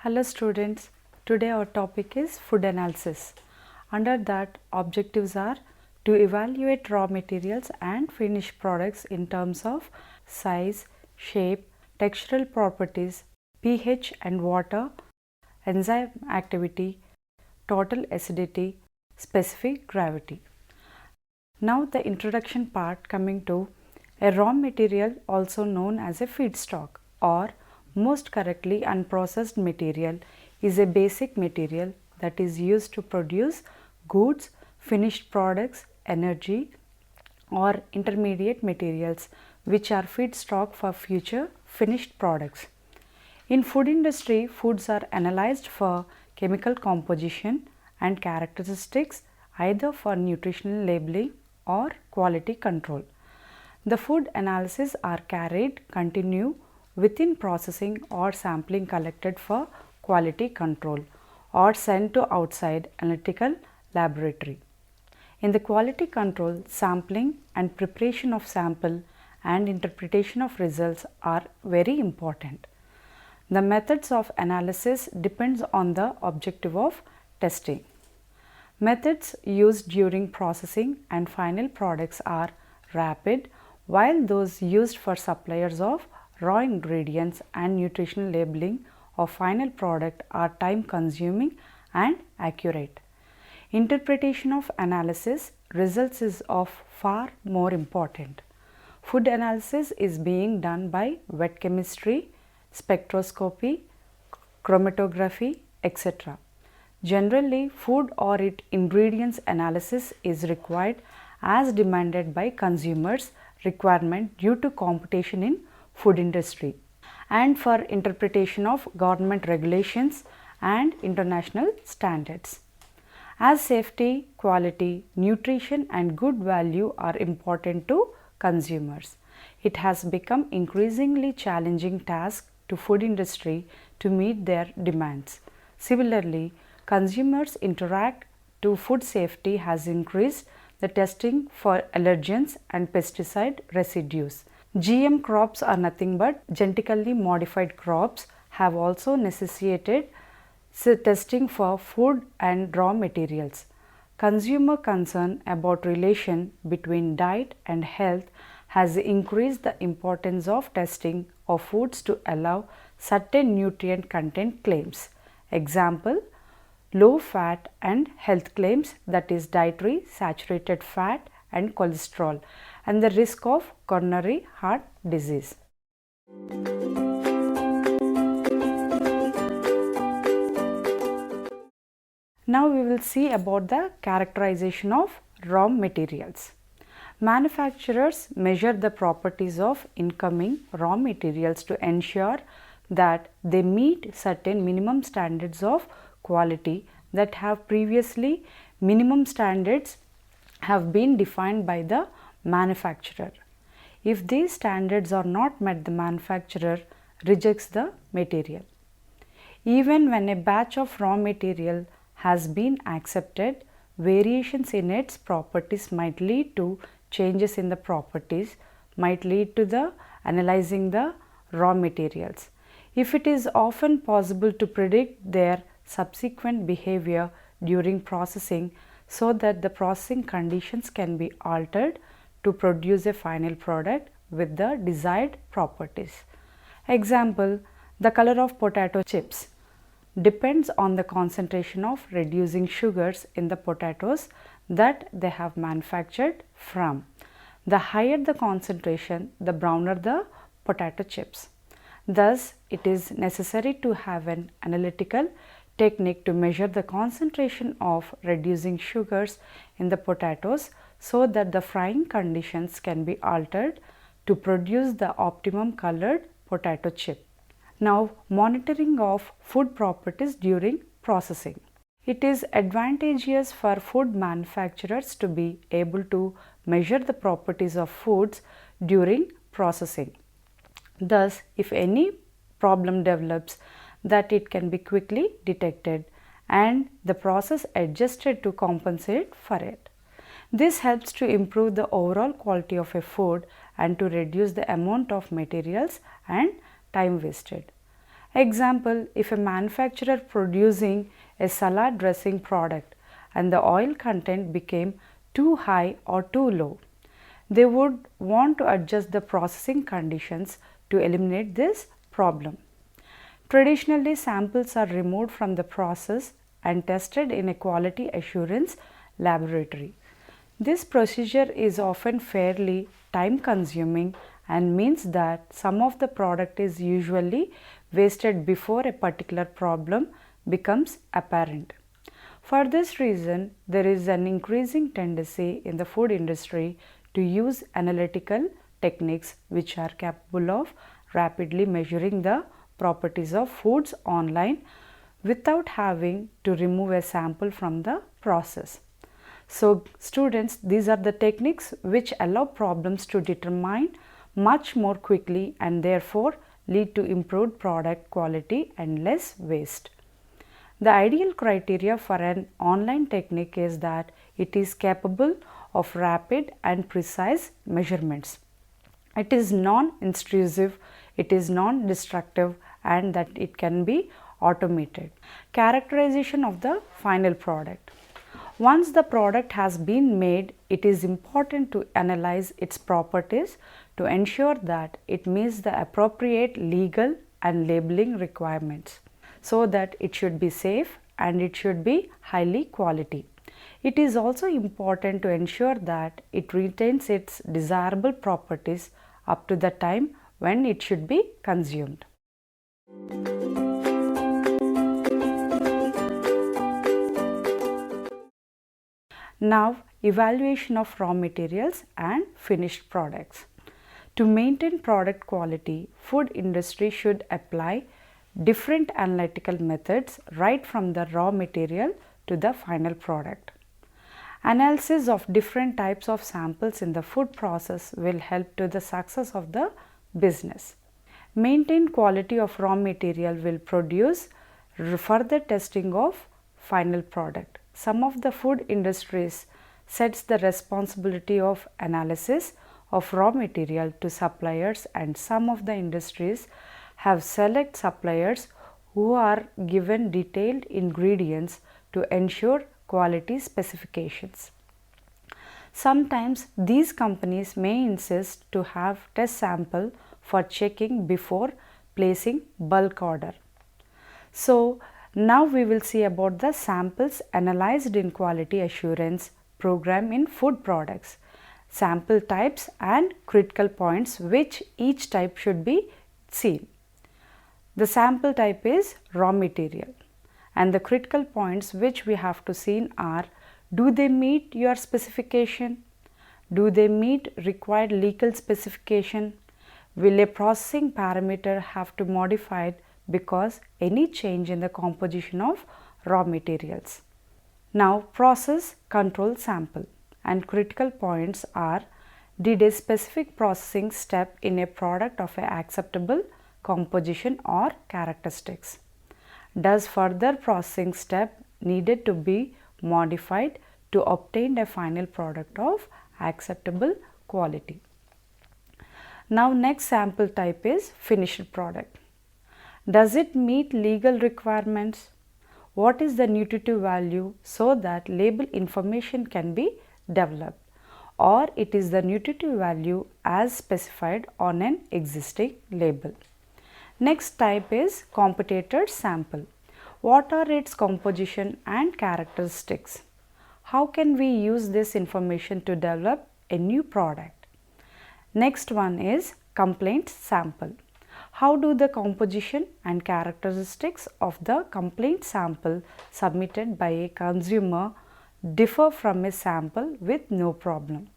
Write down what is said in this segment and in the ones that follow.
Hello students, today our topic is food analysis. Under that, objectives are to evaluate raw materials and finished products in terms of size, shape, textural properties, pH and water, enzyme activity, total acidity, specific gravity. Now the introduction part coming to a raw material also known as a feedstock or most correctly unprocessed material is a basic material that is used to produce goods, finished products, energy or intermediate materials which are feedstock for future finished products. In food industry, foods are analyzed for chemical composition and characteristics either for nutritional labeling or quality control. The food analysis are continue within processing or sampling collected for quality control or sent to outside analytical laboratory. In the quality control, sampling and preparation of sample and interpretation of results are very important. The methods of analysis depends on the objective of testing. Methods used during processing and final products are rapid, while those used for suppliers of raw ingredients and nutritional labeling of final product are time consuming and accurate. Interpretation of analysis results is of far more important. Food analysis is being done by wet chemistry, spectroscopy, chromatography, etc. Generally, food or its ingredients analysis is required as demanded by consumers' requirement due to competition in food industry and for interpretation of government regulations and international standards. As safety, quality, nutrition and good value are important to consumers, it has become increasingly challenging task to food industry to meet their demands. Similarly, consumers interact to food safety has increased the testing for allergens and pesticide residues. GM crops are nothing but genetically modified crops have also necessitated testing for food and raw materials. Consumer concern about relation between diet and health has increased the importance of testing of foods to allow certain nutrient content claims. Example, low fat and health claims, that is dietary saturated fat and cholesterol, and the risk of coronary heart disease. Now we will see about the characterization of raw materials. Manufacturers measure the properties of incoming raw materials to ensure that they meet certain minimum standards of quality that have previously minimum standards have been defined by the manufacturer. If these standards are not met, the manufacturer rejects the material. Even when a batch of raw material has been accepted, variations in its properties might lead to changes in the properties, might lead to the analyzing the raw materials. If it is often possible to predict their subsequent behavior during processing so that the processing conditions can be altered to produce a final product with the desired properties. Example, the color of potato chips depends on the concentration of reducing sugars in the potatoes that they have manufactured from. The higher the concentration, the browner the potato chips. Thus, it is necessary to have an analytical technique to measure the concentration of reducing sugars in the potatoes so that the frying conditions can be altered to produce the optimum colored potato chip. Now, monitoring of food properties during processing. It is advantageous for food manufacturers to be able to measure the properties of foods during processing. Thus, if any problem develops, that it can be quickly detected and the process adjusted to compensate for it. This helps to improve the overall quality of a food and to reduce the amount of materials and time wasted. Example, if a manufacturer producing a salad dressing product and the oil content became too high or too low, they would want to adjust the processing conditions to eliminate this problem. Traditionally, samples are removed from the process and tested in a quality assurance laboratory. This procedure is often fairly time consuming and means that some of the product is usually wasted before a particular problem becomes apparent. For this reason, there is an increasing tendency in the food industry to use analytical techniques which are capable of rapidly measuring the properties of foods online without having to remove a sample from the process. So, students, these are the techniques which allow problems to determine much more quickly and therefore lead to improved product quality and less waste. The ideal criteria for an online technique is that it is capable of rapid and precise measurements. It is non-intrusive, it is non-destructive, and that it can be automated. Characterization of the final product. Once the product has been made, it is important to analyze its properties to ensure that it meets the appropriate legal and labeling requirements, so that it should be safe and it should be highly quality. It is also important to ensure that it retains its desirable properties up to the time when it should be consumed. Now, evaluation of raw materials and finished products. To maintain product quality, food industry should apply different analytical methods right from the raw material to the final product. Analysis of different types of samples in the food process will help to the success of the business. Maintained quality of raw material will produce further testing of final product. Some of the food industries sets the responsibility of analysis of raw material to suppliers, and some of the industries have select suppliers who are given detailed ingredients to ensure quality specifications. Sometimes these companies may insist to have test sample for checking before placing bulk order. So, now we will see about the samples analyzed in quality assurance program in food products, sample types and critical points which each type should be seen. The sample type is raw material and the critical points which we have to see are: do they meet your specification? Do they meet required legal specification? Will a processing parameter have to modify it because any change in the composition of raw materials? Now, process control sample and critical points are: did a specific processing step in a product of a acceptable composition or characteristics? Does further processing step needed to be modified to obtain a final product of acceptable quality? Now, next sample type is finished product. Does it meet legal requirements? What is the nutritive value so that label information can be developed, or it is the nutritive value as specified on an existing label? Next type is competitor sample. What are its composition and characteristics? How can we use this information to develop a new product? Next one is complaint sample. How do the composition and characteristics of the complaint sample submitted by a consumer differ from a sample with no problem?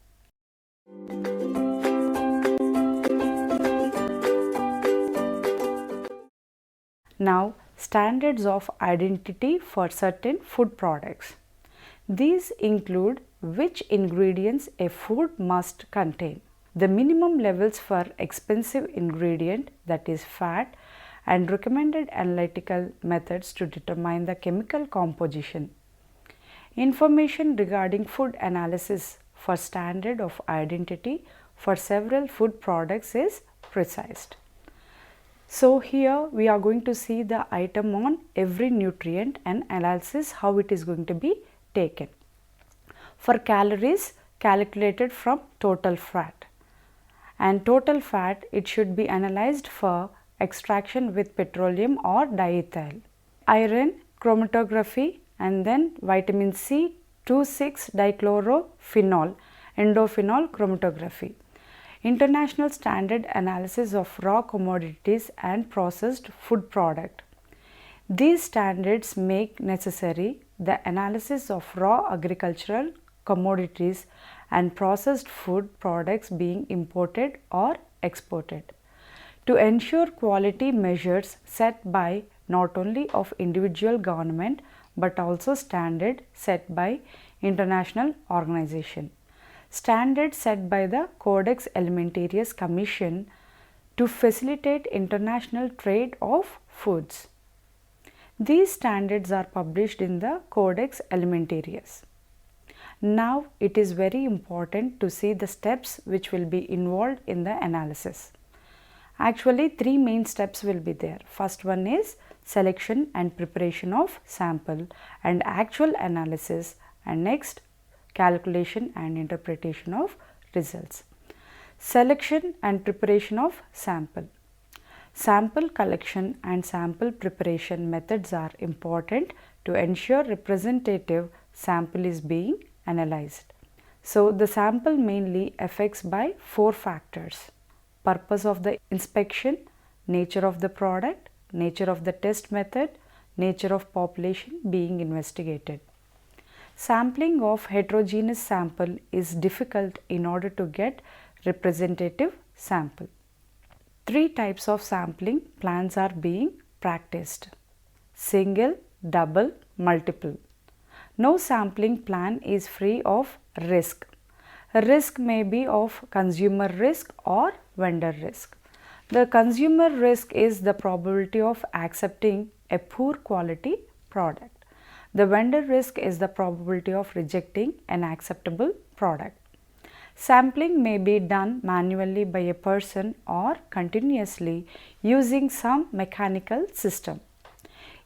Now, standards of identity for certain food products. These include which ingredients a food must contain, the minimum levels for expensive ingredient, that is fat, and recommended analytical methods to determine the chemical composition. Information regarding food analysis for standard of identity for several food products is precise. So here we are going to see the item on every nutrient and analysis how it is going to be taken. For calories, calculated from total fat, and total fat it should be analyzed for extraction with petroleum or diethyl. Iron, chromatography, and then vitamin C 2,6-dichlorophenol, endophenol chromatography. International standard analysis of raw commodities and processed food product. These standards make necessary the analysis of raw agricultural commodities and processed food products being imported or exported, to ensure quality measures set by not only of individual government but also standard set by international organization. Standards set by the Codex Alimentarius Commission to facilitate international trade of foods. These standards are published in the Codex Alimentarius. Now it is very important to see the steps which will be involved in the analysis. Actually, three main steps will be there. First one is selection and preparation of sample and actual analysis, and next calculation and interpretation of results. Selection and preparation of sample. Sample collection and sample preparation methods are important to ensure representative sample is being analyzed. So, the sample mainly affects by four factors: purpose of the inspection, nature of the product, nature of the test method, nature of population being investigated. Sampling of heterogeneous sample is difficult in order to get representative sample. Three types of sampling plans are being practiced: single, double, multiple. No sampling plan is free of risk. Risk may be of consumer risk or vendor risk. The consumer risk is the probability of accepting a poor quality product. The vendor risk is the probability of rejecting an acceptable product. Sampling may be done manually by a person or continuously using some mechanical system.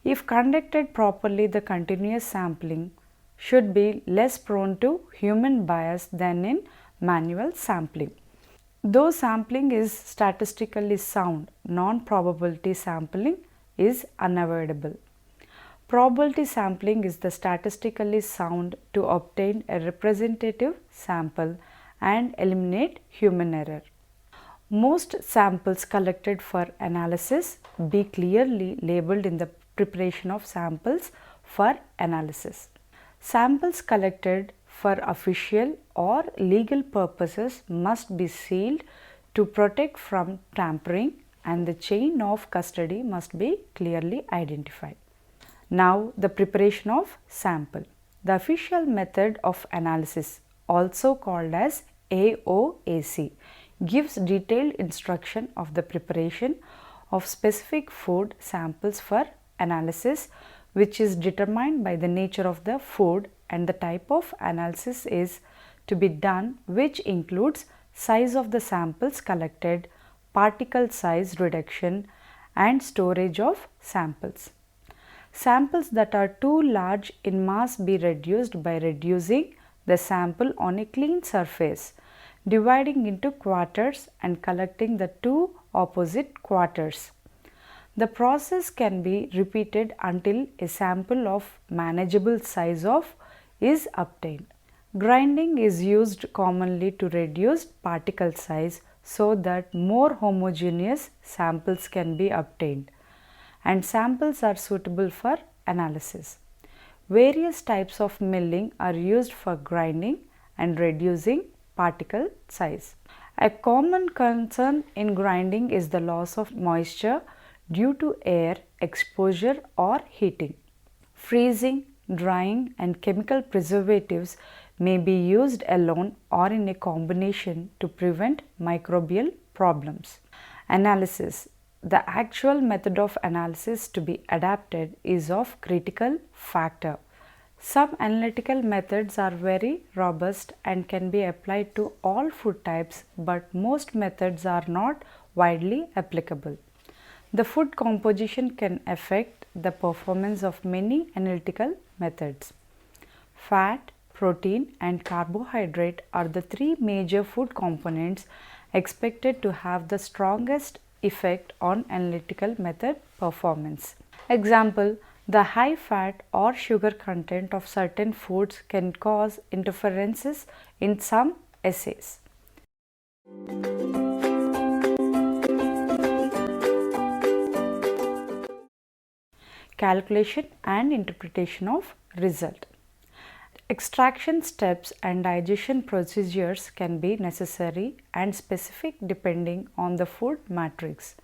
If conducted properly, the continuous sampling should be less prone to human bias than in manual sampling. Though sampling is statistically sound, non-probability sampling is unavoidable. Probability sampling is the statistically sound to obtain a representative sample and eliminate human error. Most samples collected for analysis be clearly labeled in the preparation of samples for analysis. Samples collected for official or legal purposes must be sealed to protect from tampering, and the chain of custody must be clearly identified. Now, the preparation of sample. The official method of analysis, also called as AOAC, gives detailed instruction of the preparation of specific food samples for analysis, which is determined by the nature of the food, and the type of analysis is to be done, which includes size of the samples collected, particle size reduction, and storage of samples. Samples that are too large in mass be reduced by reducing the sample on a clean surface, dividing into quarters and collecting the two opposite quarters. The process can be repeated until a sample of manageable size is obtained. Grinding is used commonly to reduce particle size so that more homogeneous samples can be obtained, and samples are suitable for analysis. Various types of milling are used for grinding and reducing particle size. A common concern in grinding is the loss of moisture due to air exposure or heating. Freezing, drying, and chemical preservatives may be used alone or in a combination to prevent microbial problems. Analysis. The actual method of analysis to be adapted is of critical factor. Some analytical methods are very robust and can be applied to all food types, but most methods are not widely applicable. The food composition can affect the performance of many analytical methods. Fat, protein and carbohydrate are the three major food components expected to have the strongest effect on analytical method performance. Example, the high fat or sugar content of certain foods can cause interferences in some assays. Calculation and interpretation of result. Extraction steps and digestion procedures can be necessary and specific depending on the food matrix.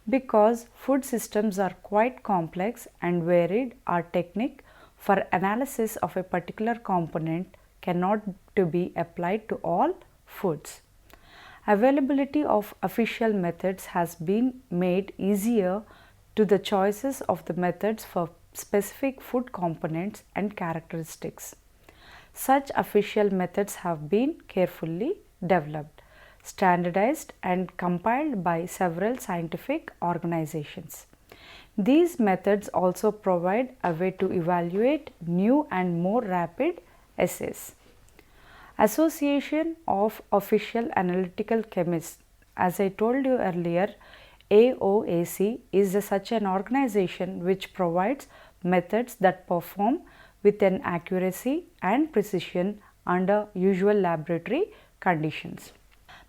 Because food systems are quite complex and varied, our technique for analysis of a particular component cannot to be applied to all foods. Availability of official methods has been made easier to the choices of the methods for specific food components and characteristics. Such official methods have been carefully developed, standardized and compiled by several scientific organizations. These methods also provide a way to evaluate new and more rapid assays. Association of Official Analytical Chemists. As I told you earlier, AOAC is such an organization which provides methods that perform with an accuracy and precision under usual laboratory conditions.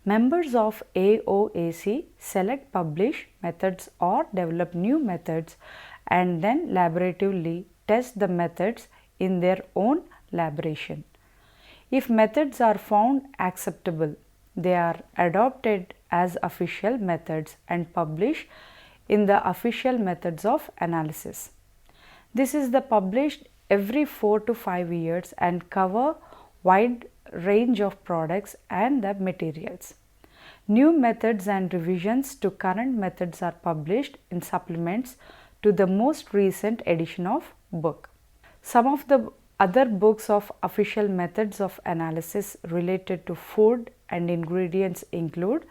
Members of AOAC select, publish methods or develop new methods and then laboratively test the methods in their own laboration. If methods are found acceptable, they are adopted as official methods and published in the official methods of analysis. This is the published every 4 to 5 years and cover wide range of products and the materials. New methods and revisions to current methods are published in supplements to the most recent edition of book. Some of the other books of official methods of analysis related to food and ingredients include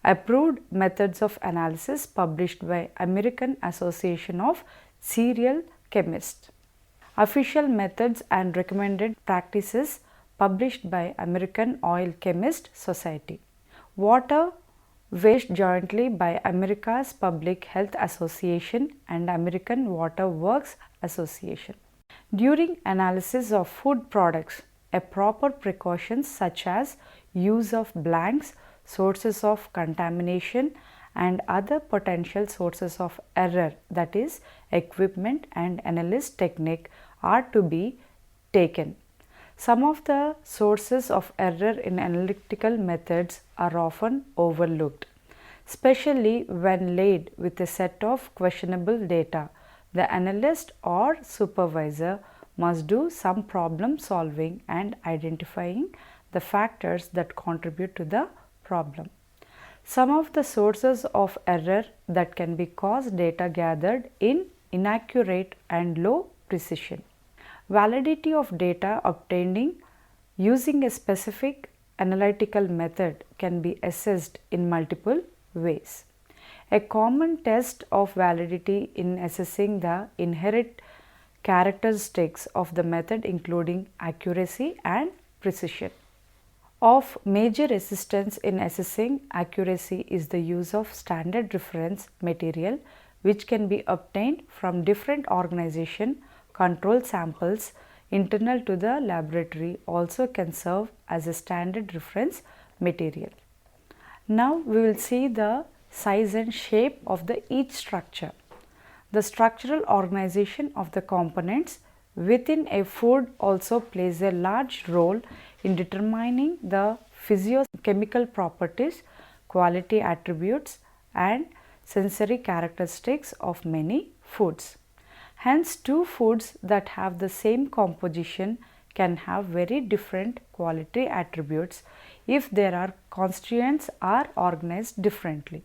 Approved Methods of Analysis published by American Association of Cereal Chemists, Official Methods and Recommended Practices published by American Oil Chemist Society, Water Waste jointly by America's Public Health Association and American Water Works Association. During analysis of food products, a proper precautions such as use of blanks, sources of contamination and other potential sources of error, that is equipment and analyst technique, are to be taken. Some of the sources of error in analytical methods are often overlooked, especially when laid with a set of questionable data. The analyst or supervisor must do some problem solving and identifying the factors that contribute to the problem. Some of the sources of error that can be cause data gathered in inaccurate and low precision. Validity of data obtaining using a specific analytical method can be assessed in multiple ways. A common test of validity in assessing the inherent characteristics of the method including accuracy and precision. Of major assistance in assessing accuracy is the use of standard reference material which can be obtained from different organization. Control samples internal to the laboratory also can serve as a standard reference material. Now we will see the size and shape of each structure. The structural organization of the components within a food also plays a large role in determining the physiochemical properties, quality attributes and sensory characteristics of many foods. Hence, two foods that have the same composition can have very different quality attributes if their constituents are organized differently.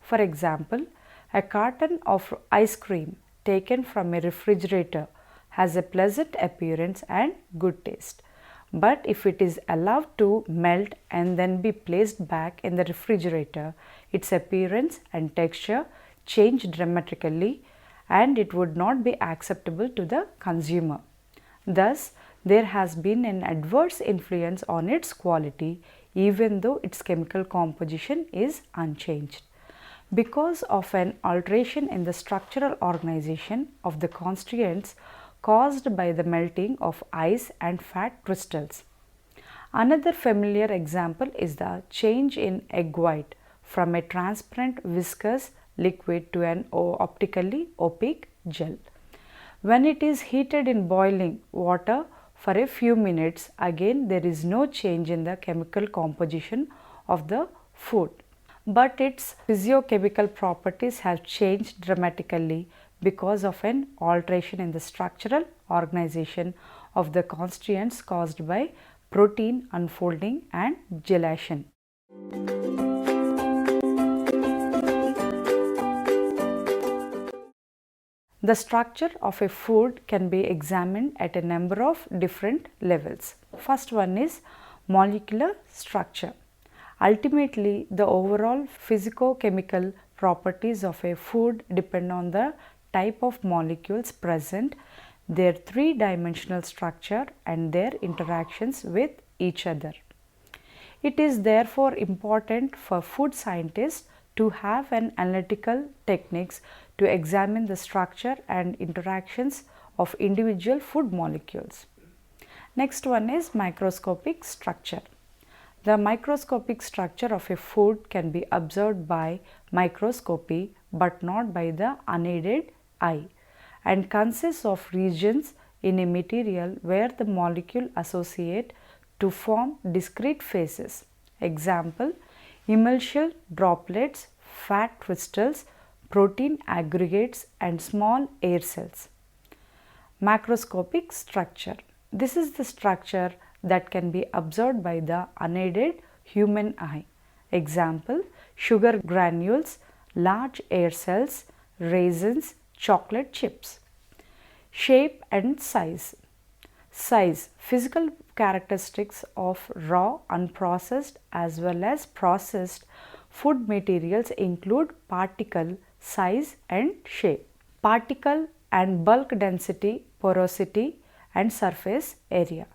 For example, a carton of ice cream taken from a refrigerator has a pleasant appearance and good taste. But if it is allowed to melt and then be placed back in the refrigerator, its appearance and texture change dramatically and it would not be acceptable to the consumer. Thus, there has been an adverse influence on its quality even though its chemical composition is unchanged. Because of an alteration in the structural organization of the constituents caused by the melting of ice and fat crystals. Another familiar example is the change in egg white from a transparent viscous liquid to an optically opaque gel. When it is heated in boiling water for a few minutes, again there is no change in the chemical composition of the food, but its physiochemical properties have changed dramatically because of an alteration in the structural organization of the constituents caused by protein unfolding and gelation. The structure of a food can be examined at a number of different levels. First one is molecular structure. Ultimately, the overall physicochemical properties of a food depend on the type of molecules present, their three-dimensional structure and their interactions with each other. It is therefore important for food scientists to have an analytical techniques to examine the structure and interactions of individual food molecules. Next one is microscopic structure. The microscopic structure of a food can be observed by microscopy but not by the unaided eye and consists of regions in a material where the molecule associate to form discrete phases. Example, emulsion droplets, fat crystals, protein aggregates and small air cells. Macroscopic structure. This is the structure that can be observed by the unaided human eye. Example, sugar granules, large air cells, raisins, chocolate chips. Shape and size. Size, physical characteristics of raw, unprocessed as well as processed food materials include particle size and shape, particle and bulk density, porosity and surface area.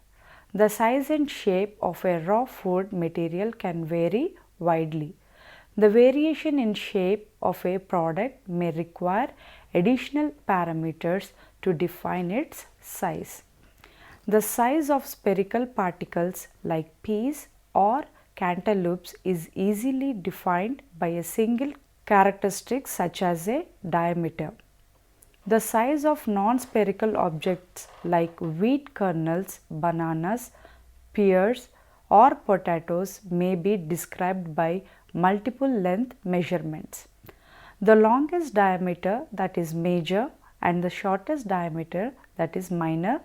The size and shape of a raw food material can vary widely. The variation in shape of a product may require additional parameters to define its size. The size of spherical particles like peas or cantaloupes is easily defined by a single characteristic such as a diameter. The size of non-spherical objects like wheat kernels, bananas, pears or potatoes may be described by multiple length measurements. The longest diameter, that is major, and the shortest diameter, that is minor,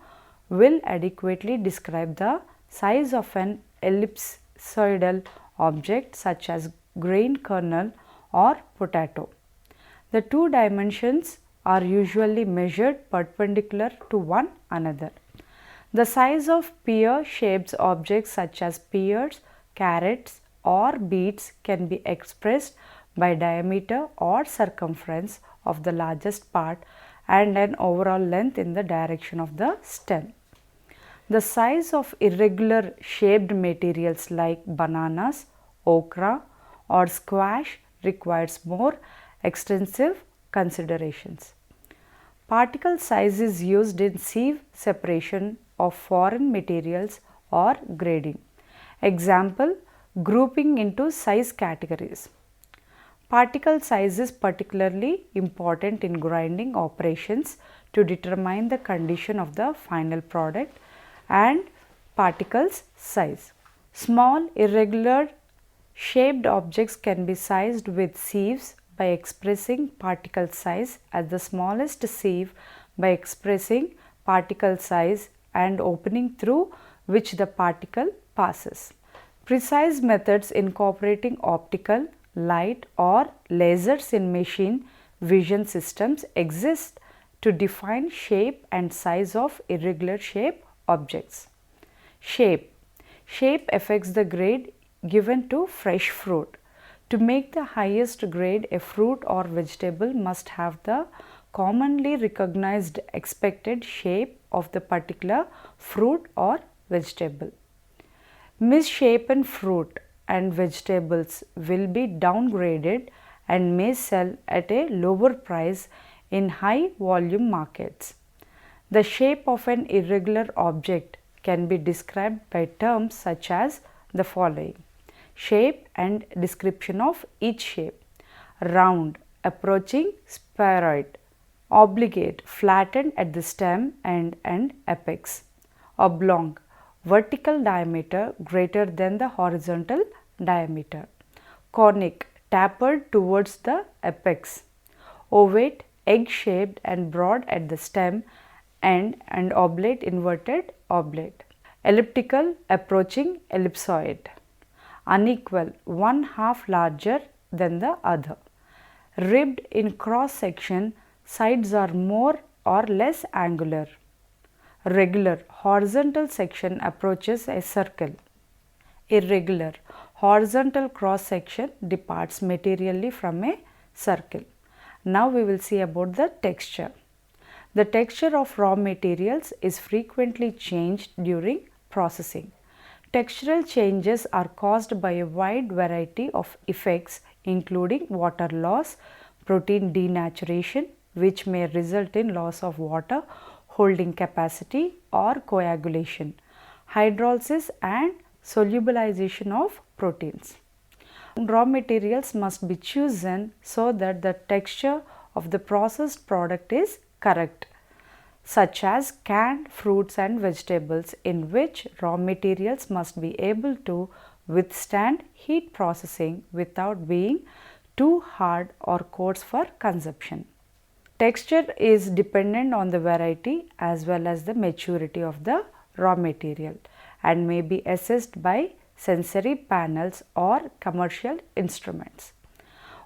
will adequately describe the size of an ellipsoidal object such as grain kernel or potato. The two dimensions are usually measured perpendicular to one another. The size of pear-shaped objects such as pears, carrots or beets can be expressed by diameter or circumference of the largest part and an overall length in the direction of the stem. The size of irregular shaped materials like bananas, okra or squash requires more extensive considerations. Particle size is used in sieve separation of foreign materials or grading. Example, grouping into size categories. Particle size is particularly important in grinding operations to determine the condition of the final product and particles size. Small irregular shaped objects can be sized with sieves by expressing particle size as the smallest sieve by expressing particle size and opening through which the particle passes. Precise methods incorporating optical, light or lasers in machine vision systems exist to define shape and size of irregular shape objects. Shape. Shape affects the grade given to fresh fruit. To make the highest grade, a fruit or vegetable must have the commonly recognized expected shape of the particular fruit or vegetable. Misshapen fruit and vegetables will be downgraded and may sell at a lower price in high volume markets. The shape of an irregular object can be described by terms such as the following: shape and description of each shape: round, approaching spheroid; obligate, flattened at the stem end and apex; oblong, vertical diameter greater than the horizontal diameter; conic, tapered towards the apex; ovate, egg shaped and broad at the stem end and oblate, inverted oblate; elliptical, approaching ellipsoid; unequal, one half larger than the other; ribbed in cross section, sides are more or less angular; regular, horizontal section approaches a circle; irregular, horizontal cross section departs materially from a circle. Now we will see about the texture. The texture of raw materials is frequently changed during processing. Textural changes are caused by a wide variety of effects, including water loss, protein denaturation, which may result in loss of water holding capacity or coagulation, hydrolysis and solubilization of proteins. Raw materials must be chosen so that the texture of the processed product is correct, such as canned fruits and vegetables, in which raw materials must be able to withstand heat processing without being too hard or coarse for consumption. Texture is dependent on the variety as well as the maturity of the raw material and may be assessed by sensory panels or commercial instruments.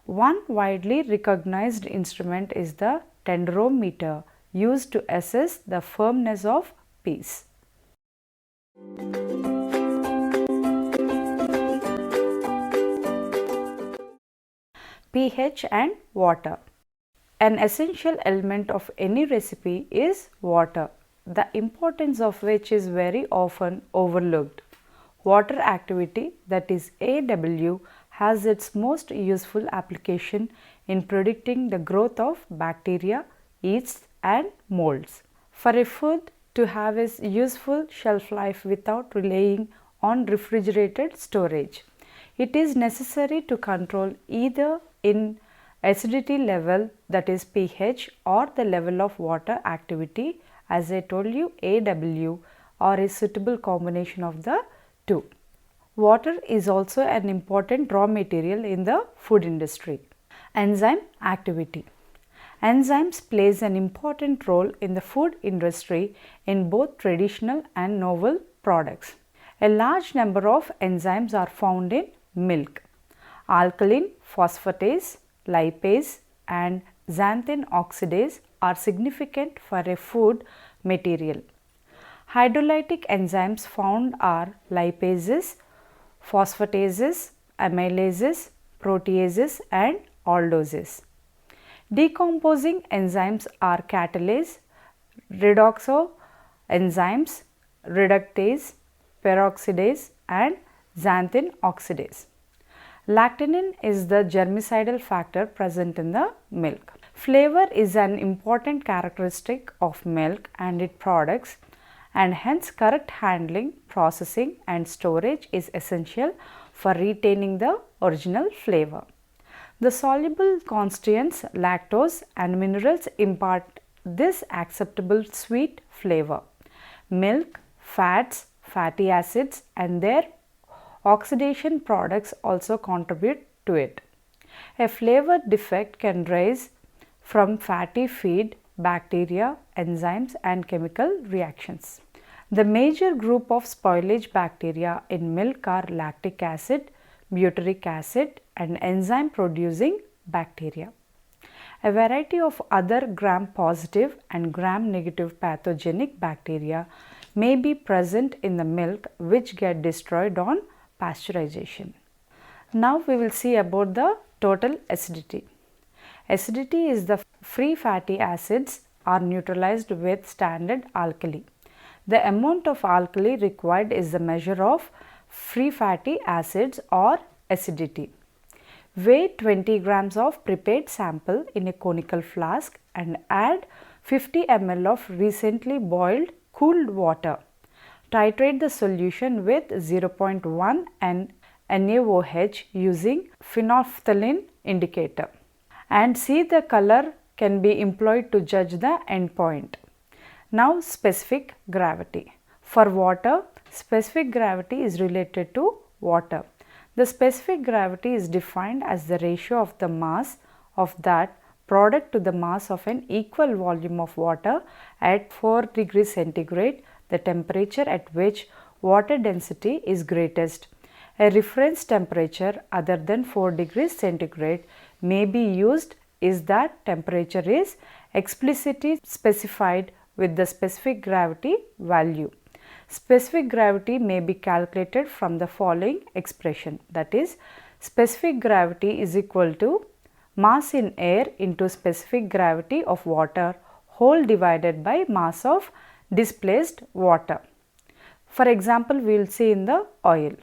One widely recognized instrument is the tenderometer, used to assess the firmness of peas. pH and water. An essential element of any recipe is water, the importance of which is very often overlooked. Water activity, that is AW, has its most useful application in predicting the growth of bacteria, yeasts and molds. For a food to have a useful shelf life without relying on refrigerated storage, it is necessary to control either in acidity level, that is pH, or the level of water activity, as I told you, AW, or a suitable combination of the two. Water is also an important raw material in the food industry. Enzyme activity. Enzymes plays an important role in the food industry in both traditional and novel products. A large number of enzymes are found in milk. Alkaline phosphatase, lipase and xanthine oxidase are significant for a food material. Hydrolytic enzymes found are lipases, phosphatases, amylases, proteases and aldoses. Decomposing enzymes are catalase, redoxo enzymes, reductase, peroxidase and xanthine oxidase. Lactanin is the germicidal factor present in the milk. Flavor is an important characteristic of milk and its products, and hence correct handling, processing and storage is essential for retaining the original flavor. The soluble constituents, lactose and minerals impart this acceptable sweet flavor. Milk, fats, fatty acids and their oxidation products also contribute to it. A flavor defect can rise from fatty feed, bacteria, enzymes and chemical reactions. The major group of spoilage bacteria in milk are lactic acid, butyric acid and enzyme producing bacteria. A variety of other gram-positive and gram-negative pathogenic bacteria may be present in the milk, which get destroyed on pasteurization. Now we will see about the total acidity. Acidity is the free fatty acids are neutralized with standard alkali. The amount of alkali required is the measure of free fatty acids or acidity. Weigh 20 grams of prepared sample in a conical flask and add 50 ml of recently boiled cooled water. Titrate the solution with 0.1 and NaOH using phenolphthalein indicator, and see the color can be employed to judge the endpoint. Now specific gravity. For water, specific gravity is related to water. The specific gravity is defined as the ratio of the mass of that product to the mass of an equal volume of water at 4 degrees centigrade, the temperature at which water density is greatest. A reference temperature other than 4 degrees centigrade may be used if that temperature is explicitly specified with the specific gravity value. Specific gravity may be calculated from the following expression, that is, specific gravity is equal to mass in air into specific gravity of water whole divided by mass of displaced water. For example, we will see in the oil.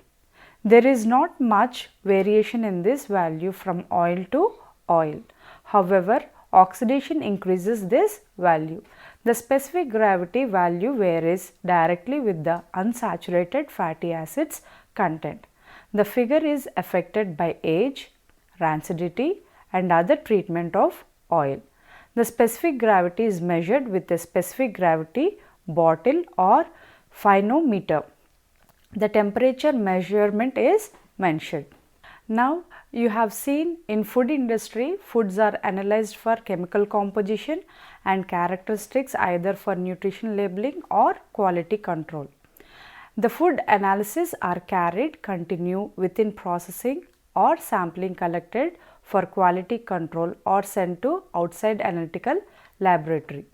There is not much variation in this value from oil to oil. However, oxidation increases this value. The specific gravity value varies directly with the unsaturated fatty acids content. The figure is affected by age, rancidity and other treatment of oil. The specific gravity is measured with a specific gravity bottle or phynometer. The temperature measurement is mentioned. Now you have seen in food industry, foods are analyzed for chemical composition and characteristics either for nutrition labeling or quality control. The food analysis are carried continue within processing or sampling collected for quality control or sent to outside analytical laboratory.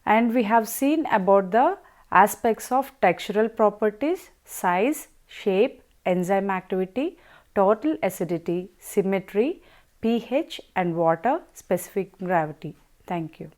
And we have seen about the aspects of textural properties, size, shape, enzyme activity, total acidity, symmetry, pH and water specific gravity. Thank you.